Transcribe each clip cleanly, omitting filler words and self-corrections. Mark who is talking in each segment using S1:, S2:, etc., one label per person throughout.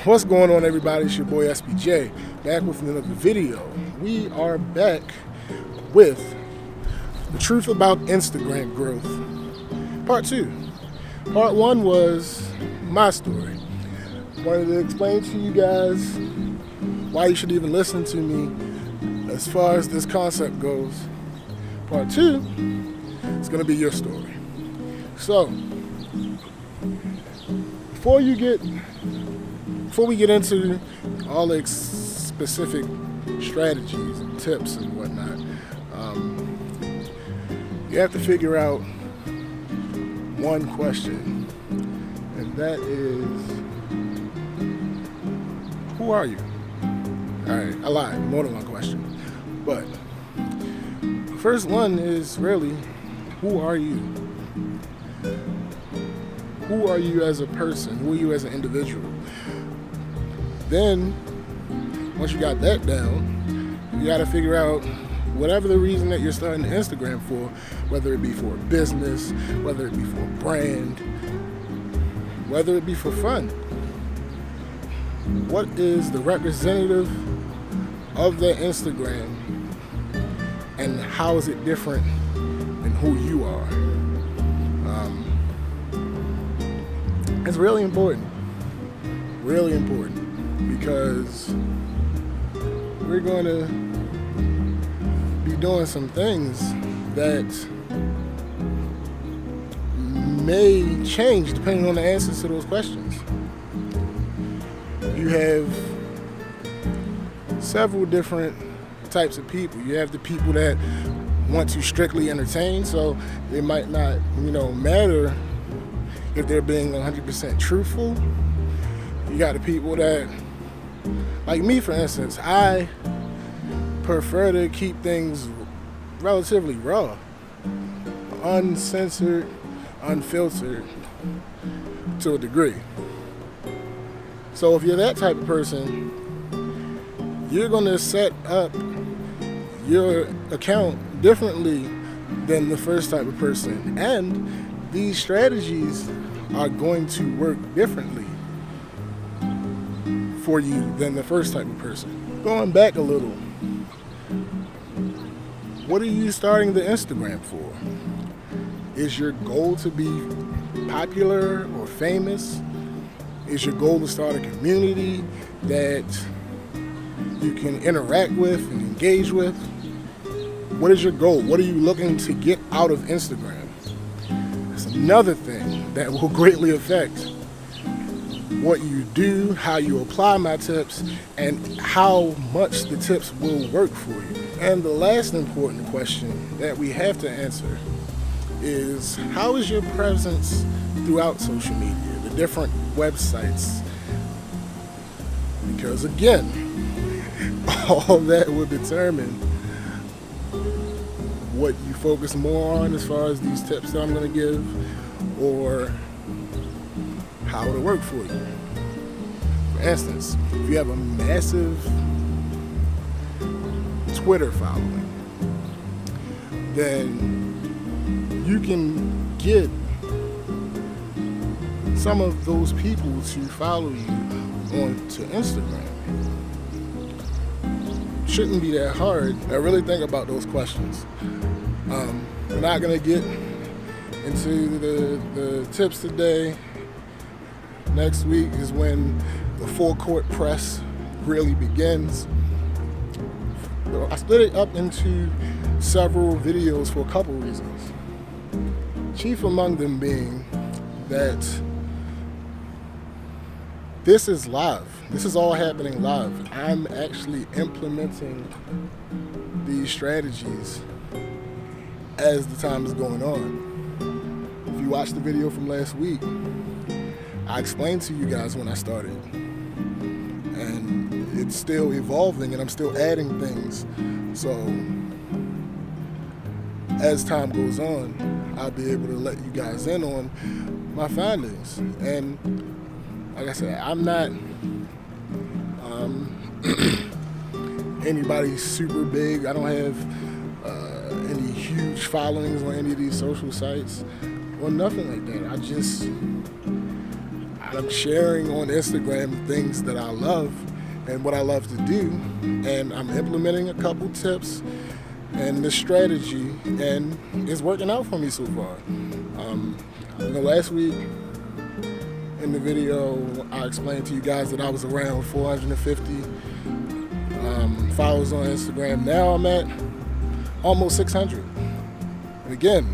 S1: What's going on, everybody? It's your boy SBJ, back with another video. We are back with the truth about Instagram growth, part 2. Part 1 was my story. Wanted to explain to you guys why you should even listen to me as far as this concept goes. Part 2 is going to be your story. So, before we get into all the specific strategies and tips and whatnot, you have to figure out one question, and that is, who are you? Alright, I lied, more than one question. But the first one is really, who are you? Who are you as a person? Who are you as an individual? Then, once you got that down, you got to figure out whatever the reason that you're starting Instagram for, whether it be for a business, whether it be for a brand, whether it be for fun. What is the representative of the Instagram, and how is it different than who you are? It's really important, because we're going to be doing some things that may change depending on the answers to those questions. You have several different types of people. You have the people that want to strictly entertain, so it might not, matter if they're being 100% truthful. You got the people that, like me for instance, I prefer to keep things relatively raw, uncensored, unfiltered to a degree. So if you're that type of person, you're going to set up your account differently than the first type of person, and these strategies are going to work differently for you than the first type of person. Going back a little, what are you starting the Instagram for? Is your goal to be popular or famous? Is your goal to start a community that you can interact with and engage with? What is your goal? What are you looking to get out of Instagram? That's another thing that will greatly affect what you do, how you apply my tips, and how much the tips will work for you. And the last important question that we have to answer is, how is your presence throughout social media, the different websites? Because again, all that will determine what you focus more on as far as these tips that I'm going to give, or how it'll work for you. For instance, if you have a massive Twitter following, then you can get some of those people to follow you onto Instagram. Shouldn't be that hard. I really think about those questions. We're not going to get into the tips today. Next week is when the full court press really begins. I split it up into several videos for a couple reasons. Chief among them being that this is live. This is all happening live. I'm actually implementing these strategies as the time is going on. If you watched the video from last week, I explained to you guys when I started, and it's still evolving and I'm still adding things. So as time goes on, I'll be able to let you guys in on my findings. And like I said, I'm not anybody super big. I don't have any huge followings on any of these social sites or nothing like that. I'm sharing on Instagram things that I love and what I love to do, and I'm implementing a couple tips and the strategy, and it's working out for me so far. Last week in the video, I explained to you guys that I was around 450 followers on Instagram. Now I'm at almost 600. And again,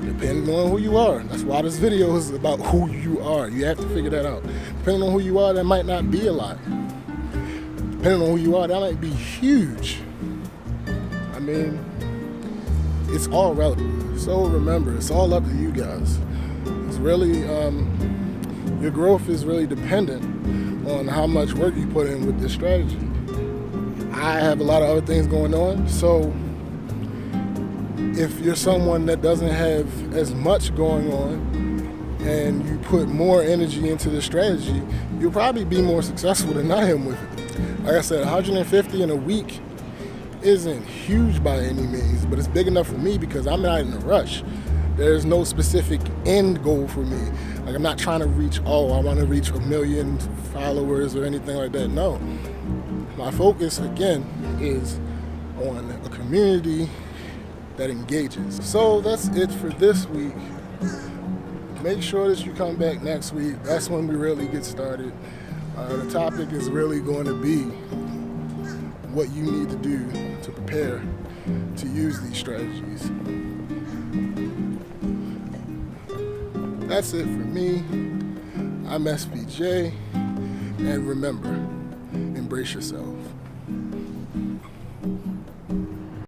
S1: depending on who you are, that's why this video is about who you are. You have to figure that out. Depending on who you are, that might not be a lot. Depending on who you are, that might be huge. I mean, it's all relative. So remember, it's all up to you guys. It's really, your growth is really dependent on how much work you put in with this strategy. I have a lot of other things going on, so if you're someone that doesn't have as much going on and you put more energy into the strategy, you'll probably be more successful than I am with it. Like I said, 150 in a week isn't huge by any means, but it's big enough for me because I'm not in a rush. There's no specific end goal for me. Like, I'm not trying to reach, I want to reach 1 million followers or anything like that. No. My focus, again, is on a community that engages. So that's it for this week. Make sure that you come back next week. That's when we really get started. The topic is really going to be what you need to do to prepare to use these strategies. That's it for me. I'm SVJ, and remember, embrace yourself.